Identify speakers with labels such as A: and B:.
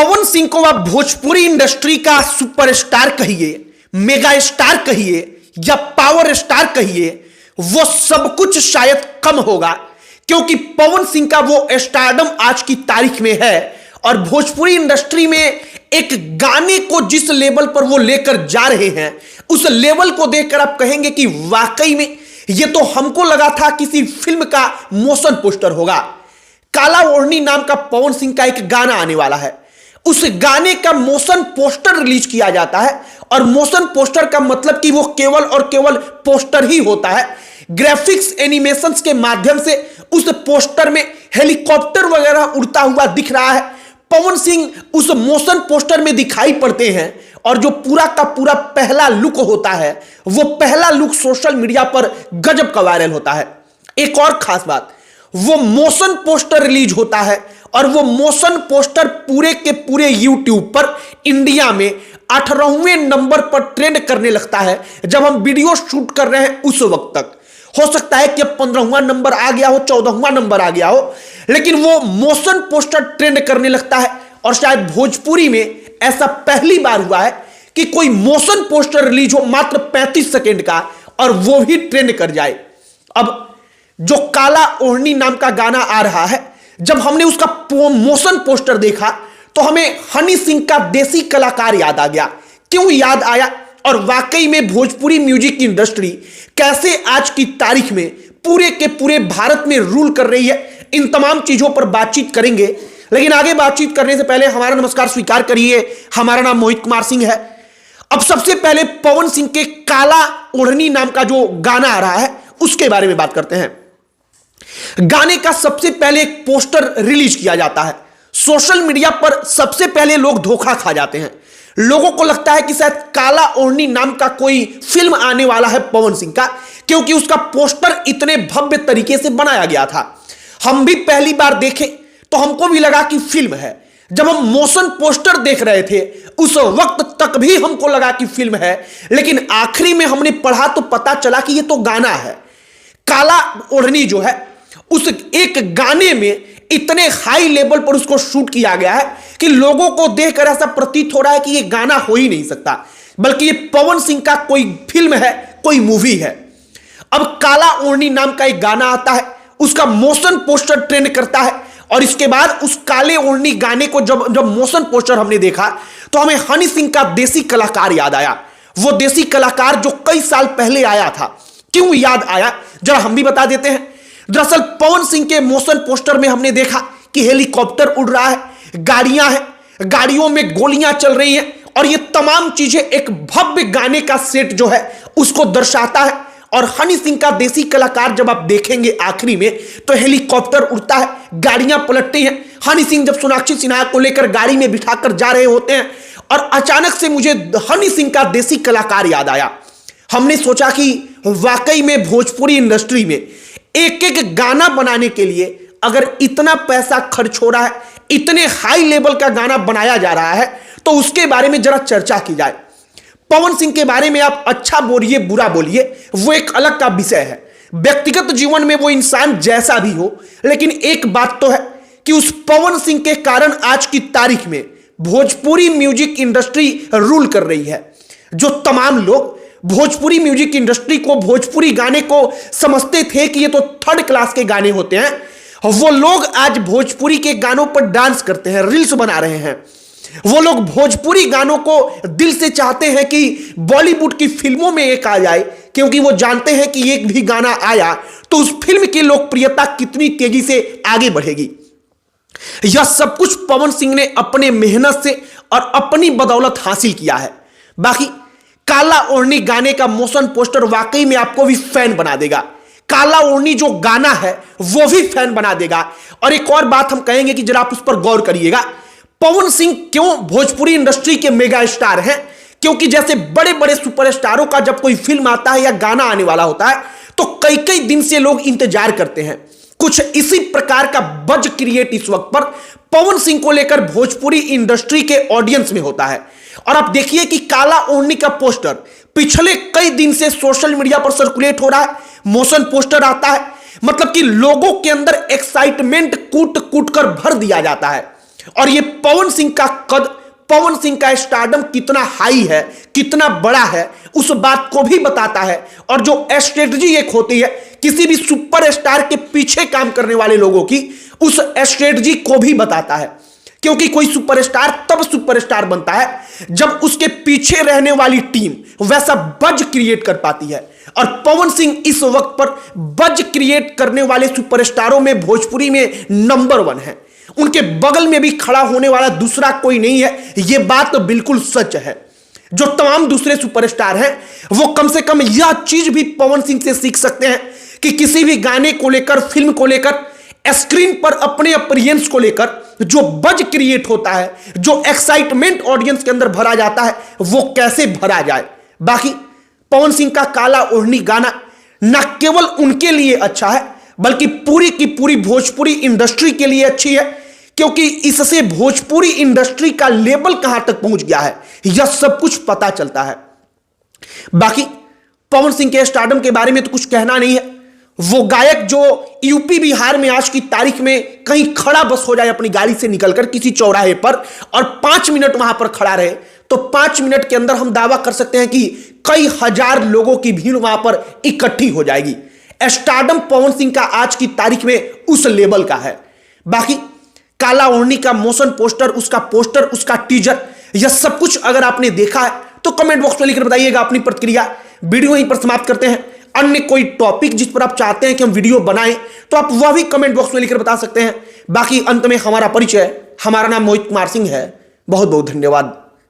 A: पवन सिंह को आप भोजपुरी इंडस्ट्री का सुपरस्टार कहिए, मेगा स्टार कहिए या पावर स्टार कहिए, वो सब कुछ शायद कम होगा, क्योंकि पवन सिंह का वो स्टारडम आज की तारीख में है और भोजपुरी इंडस्ट्री में एक गाने को जिस लेवल पर वो लेकर जा रहे हैं, उस लेवल को देखकर आप कहेंगे कि वाकई में ये तो हमको लगा था किसी फिल्म का मोशन पोस्टर होगा। काला ओढ़नी नाम का पवन सिंह का एक गाना आने वाला है, उस गाने का मोशन पोस्टर रिलीज किया जाता है और मोशन पोस्टर का मतलब कि वो केवल और केवल पोस्टर ही होता है। ग्राफिक्स एनिमेशंस के माध्यम से उस पोस्टर में हेलीकॉप्टर वगैरह उड़ता हुआ दिख रहा है। पवन सिंह उस मोशन पोस्टर में दिखाई पड़ते हैं और जो पूरा का पूरा पहला लुक होता है, वो पहला लुक सोशल मीडिया पर गजब का वायरल होता है। एक और खास बात, वो मोशन पोस्टर रिलीज होता है और वो मोशन पोस्टर पूरे के पूरे यूट्यूब पर इंडिया में 18वें नंबर पर ट्रेंड करने लगता है। जब हम वीडियो शूट कर रहे हैं उस वक्त तक हो सकता है कि 15वां नंबर आ गया हो, 14वां नंबर आ गया हो, लेकिन वो मोशन पोस्टर ट्रेंड करने लगता है। और शायद भोजपुरी में ऐसा पहली बार हुआ है कि कोई मोशन पोस्टर रिलीज हो मात्र 35 सेकेंड का और वो भी ट्रेंड कर जाए। अब जो काला ओढ़नी नाम का गाना आ रहा है, जब हमने उसका मोशन पोस्टर देखा तो हमें हनी सिंह का देसी कलाकार याद आ गया। क्यों याद आया और वाकई में भोजपुरी म्यूजिक इंडस्ट्री कैसे आज की तारीख में पूरे के पूरे भारत में रूल कर रही है, इन तमाम चीजों पर बातचीत करेंगे। लेकिन आगे बातचीत करने से पहले हमारा नमस्कार स्वीकार करिए। हमारा नाम मोहित कुमार सिंह है। अब सबसे पहले पवन सिंह के काला ओढ़नी नाम का जो गाना आ रहा है उसके बारे में बात करते हैं। गाने का सबसे पहले एक पोस्टर रिलीज किया जाता है। सोशल मीडिया पर सबसे पहले लोग धोखा खा जाते हैं। लोगों को लगता है कि शायद काला ओढ़नी नाम का कोई फिल्म आने वाला है पवन सिंह का, क्योंकि उसका पोस्टर इतने भव्य तरीके से बनाया गया था। हम भी पहली बार देखे तो हमको भी लगा कि फिल्म है। जब हम मोशन पोस्टर देख रहे थे उस वक्त तक भी हमको लगा कि फिल्म है, लेकिन आखिरी में हमने पढ़ा तो पता चला कि यह तो गाना है। काला ओढ़नी जो है उस एक गाने में इतने हाई लेवल पर उसको शूट किया गया है कि लोगों को देखकर ऐसा प्रतीत हो रहा है कि यह गाना हो ही नहीं सकता, बल्कि यह पवन सिंह का कोई फिल्म है, कोई मूवी है। अब काला ओढ़नी नाम का एक गाना आता है, उसका मोशन पोस्टर ट्रेंड करता है और इसके बाद उस काले ओढ़नी गाने को जब मोशन पोस्टर हमने देखा तो हमें हनी सिंह का देसी कलाकार याद आया। वो देसी कलाकार जो कई साल पहले आया था। क्यों याद आया जरा हम भी बता देते हैं। दरअसल पवन सिंह के मोशन पोस्टर में हमने देखा कि हेलीकॉप्टर उड़ रहा है, गाड़ियां हैं, गाड़ियों में गोलियां चल रही हैं और ये तमाम चीजें एक भव्य गाने का सेट जो है उसको दर्शाता है। और हनी सिंह का देसी कलाकार जब आप देखेंगे आखिरी में तो हेलीकॉप्टर उड़ता है, गाड़ियां पलटती हैं। हनी सिंह जब सोनाक्षी सिन्हा को लेकर गाड़ी में बिठाकर जा रहे होते हैं और अचानक से मुझे हनी सिंह का देसी कलाकार याद आया। हमने सोचा कि वाकई में भोजपुरी इंडस्ट्री में एक एक गाना बनाने के लिए अगर इतना पैसा खर्च हो रहा है, इतने हाई लेवल का गाना बनाया जा रहा है, तो उसके बारे में जरा चर्चा की जाए। पवन सिंह के बारे में आप अच्छा बोलिए बुरा बोलिए, वो एक अलग का विषय है। व्यक्तिगत जीवन में वो इंसान जैसा भी हो, लेकिन एक बात तो है कि उस पवन सिंह के कारण आज की तारीख में भोजपुरी म्यूजिक इंडस्ट्री रूल कर रही है। जो तमाम लोग भोजपुरी म्यूजिक इंडस्ट्री को, भोजपुरी गाने को समझते थे कि ये तो थर्ड क्लास के गाने होते हैं, वो लोग आज भोजपुरी के गानों पर डांस करते हैं, रील्स बना रहे हैं। वो लोग भोजपुरी गानों को दिल से चाहते हैं कि बॉलीवुड की फिल्मों में एक आ जाए, क्योंकि वो जानते हैं कि एक भी गाना आया तो उस फिल्म की लोकप्रियता कितनी तेजी से आगे बढ़ेगी। यह सब कुछ पवन सिंह ने अपने मेहनत से और अपनी बदौलत हासिल किया है। बाकी काला ओढ़नी गाने का मोशन पोस्टर वाकई में आपको भी फैन बना देगा। काला ओढ़नी जो गाना है वो भी फैन बना देगा। और एक और बात हम कहेंगे कि जरा आप उस पर गौर करिएगा। पवन सिंह क्यों भोजपुरी इंडस्ट्री के मेगा स्टार हैं? क्योंकि जैसे बड़े बड़े सुपरस्टारों का जब कोई फिल्म आता है या गाना आने वाला होता है तो कई कई दिन से लोग इंतजार करते हैं। कुछ इसी प्रकार का बज क्रिएट इस वक्त पर पवन सिंह को लेकर भोजपुरी इंडस्ट्री के ऑडियंस में होता है। और आप देखिए कि काला ओढ़नी का पोस्टर पिछले कई दिन से सोशल मीडिया पर सर्कुलेट हो रहा है। मोशन पोस्टर आता है, मतलब कि लोगों के अंदर एक्साइटमेंट कूट कूट कर भर दिया जाता है। और ये पवन सिंह का कद, पवन सिंह का स्टारडम कितना हाई है, कितना बड़ा है, उस बात को भी बताता है। और जो स्ट्रेटजी एक होती है किसी भी सुपरस्टार के पीछे काम करने वाले लोगों की, उस स्ट्रेटजी को भी बताता है। क्योंकि कोई सुपरस्टार तब सुपरस्टार बनता है जब उसके पीछे रहने वाली टीम वैसा बज क्रिएट कर पाती है। और पवन सिंह इस वक्त पर बज क्रिएट करने वाले सुपरस्टारों में भोजपुरी में नंबर 1 है। उनके बगल में भी खड़ा होने वाला दूसरा कोई नहीं है, यह बात तो बिल्कुल सच है। जो तमाम दूसरे सुपरस्टार हैं वो कम से कम यह चीज भी पवन सिंह से सीख सकते हैं कि किसी भी गाने को लेकर, फिल्म को लेकर, स्क्रीन पर अपने अपीयरेंस को लेकर जो बज क्रिएट होता है, जो एक्साइटमेंट ऑडियंस के अंदर भरा जाता है, वो कैसे भरा जाए। बाकी पवन सिंह का काला ओढ़नी गाना न केवल उनके लिए अच्छा है बल्कि पूरी की पूरी भोजपुरी इंडस्ट्री के लिए अच्छी है, क्योंकि इससे भोजपुरी इंडस्ट्री का लेवल कहां तक पहुंच गया है यह सब कुछ पता चलता है। बाकी पवन सिंह के स्टारडम के बारे में तो कुछ कहना नहीं है। वो गायक जो यूपी बिहार में आज की तारीख में कहीं खड़ा बस हो जाए अपनी गाड़ी से निकलकर किसी चौराहे पर और 5 मिनट वहां पर खड़ा रहे, तो 5 मिनट के अंदर हम दावा कर सकते हैं कि कई हजार लोगों की भीड़ वहां पर इकट्ठी हो जाएगी। स्टारडम पवन सिंह का आज की तारीख में उस लेवल का है। बाकी काला ओढ़नी का मोशन पोस्टर, उसका पोस्टर, उसका टीजर, यह सब कुछ अगर आपने देखा है तो कमेंट बॉक्स में लिखकर बताइएगा अपनी प्रतिक्रिया। वीडियो यहीं पर समाप्त करते हैं। अन्य कोई टॉपिक जिस पर आप चाहते हैं कि हम वीडियो बनाएं तो आप वह भी कमेंट बॉक्स में लिखकर बता सकते हैं। बाकी अंत में हमारा परिचय, हमारा नाम मोहित कुमार सिंह है। बहुत बहुत धन्यवाद।